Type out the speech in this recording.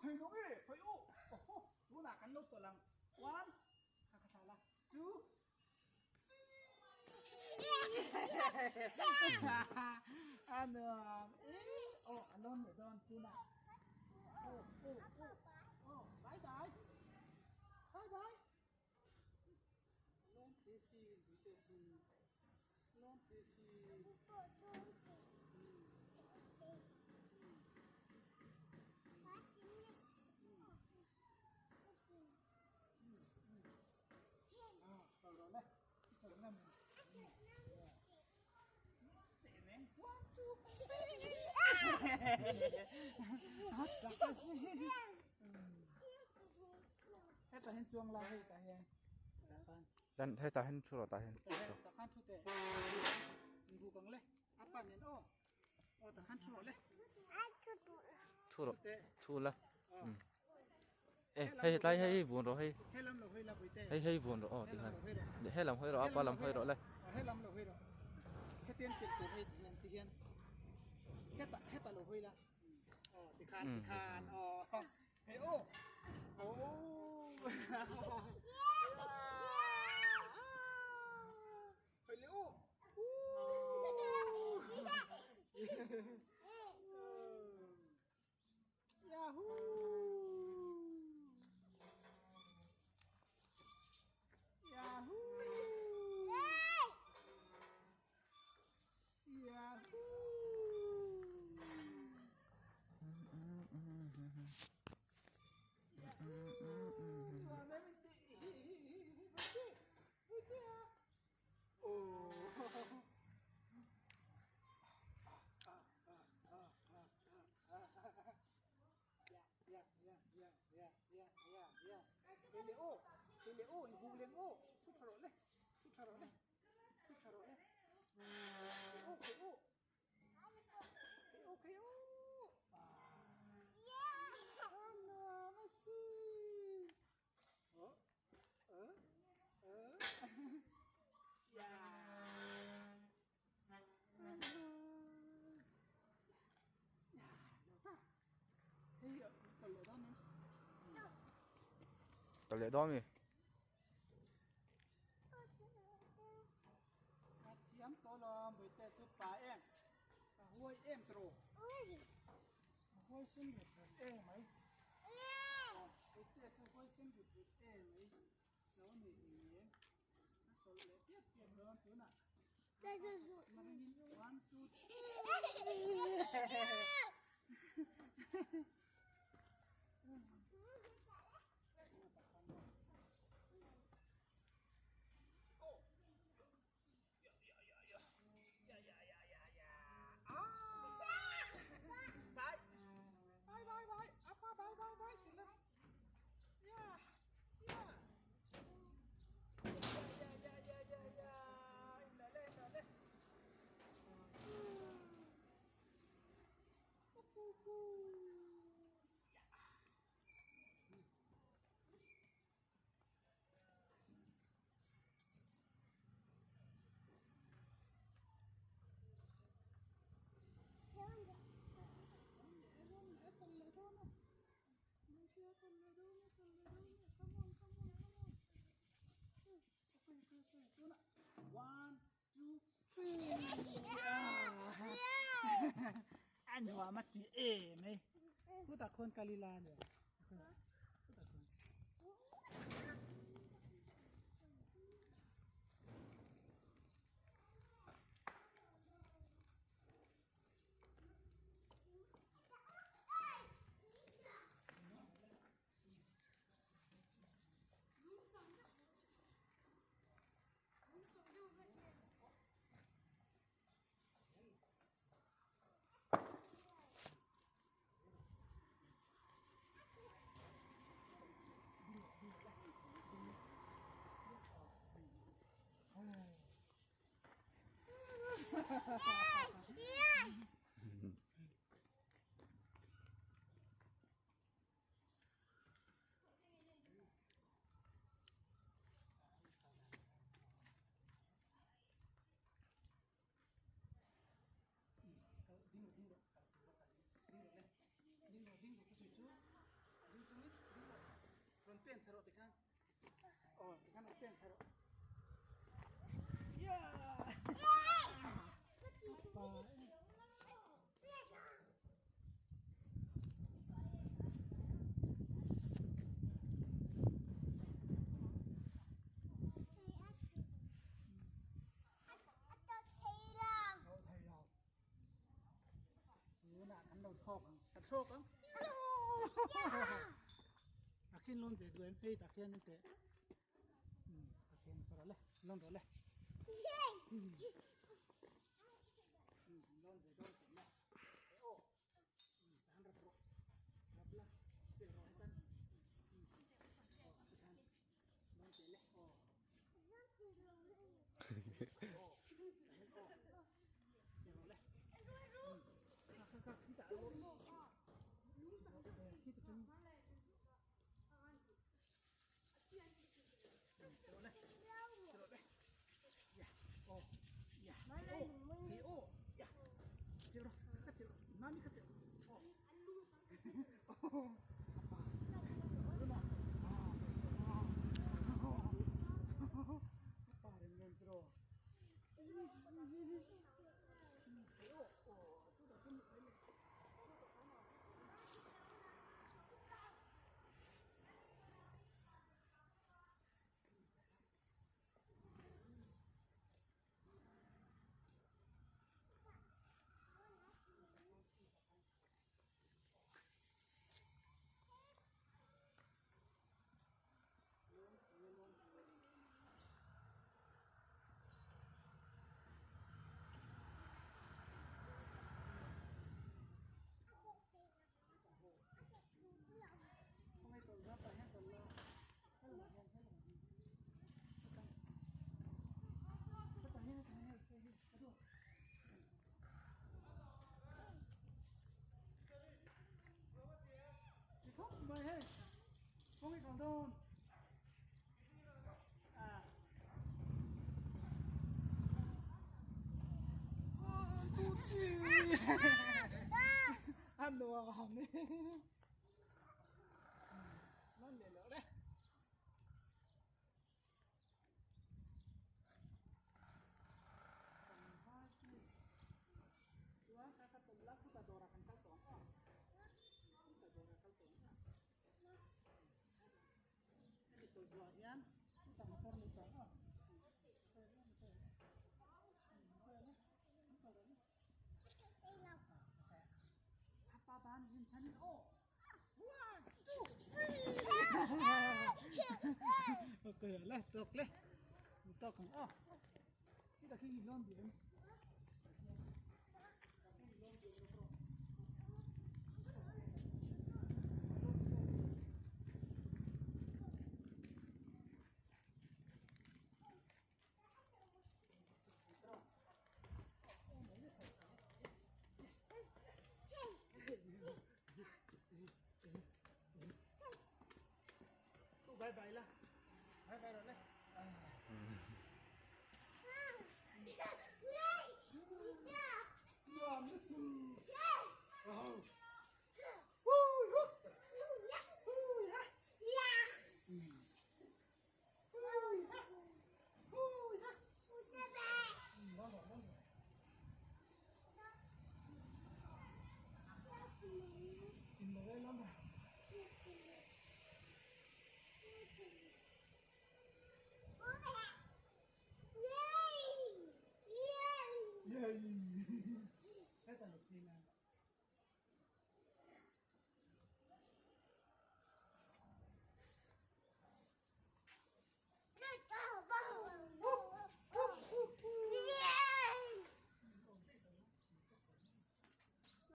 thầy đúng ấy phải ô chú nào cắn lốc tổ lằng one khá khá là two anh anh đón để đón chú nào bye bye bye bye long thế gì thế gì long thế gì rồi đấy rồi đấy mình để nén one two hát chắc cái gì hết ta hen chuông la hay ta hen dan hay ta hen churo ta hen ta khan thu te ngu kang le apa nen ta khan chu le churo te chu la hay tai hay buồn rồi hay lắm là hơi là bụi te hay buồn rồi tiếng Hàn hay làm hơi rồi apa làm hơi rồi đây hay lắm là hơi rồi cái tiền chuyện của hay thì hiện hết ta là hơi là thì khan hey ô hơi liễu Yahoo! Yahoo! Yahoo! Liễu ngu liễu chút thở lên liễu tao lại đó mi thiếm to lo mới té chút bà em hôi em trổ hôi xin được em mấy cái té chút hôi xin được em mấy nó này nó có lẽ tiếp tiền hơn thứ nào mà nhìn one two bye. Apa bye. Yeah. Indale. One, two, three. Anh hòa mắt thì êm ấy. Cô ta khôn Kalila nữa. ăn đầu thọc ăn sốt lắm ta khiên luôn để đuổi em ta khiên như thế ta khiên rồi lên luôn rồi lên luôn để đuổi lên ô tahan repro rabla se rồi tan luôn để lên ô kita mời hết không biết còn đâu ăn đồ hỏng đi nó để lỡ đấy yan kita motor nito apa bahan insan oh 1 2 oke lah tok leh tok oh kita kini lon dia bye bye lah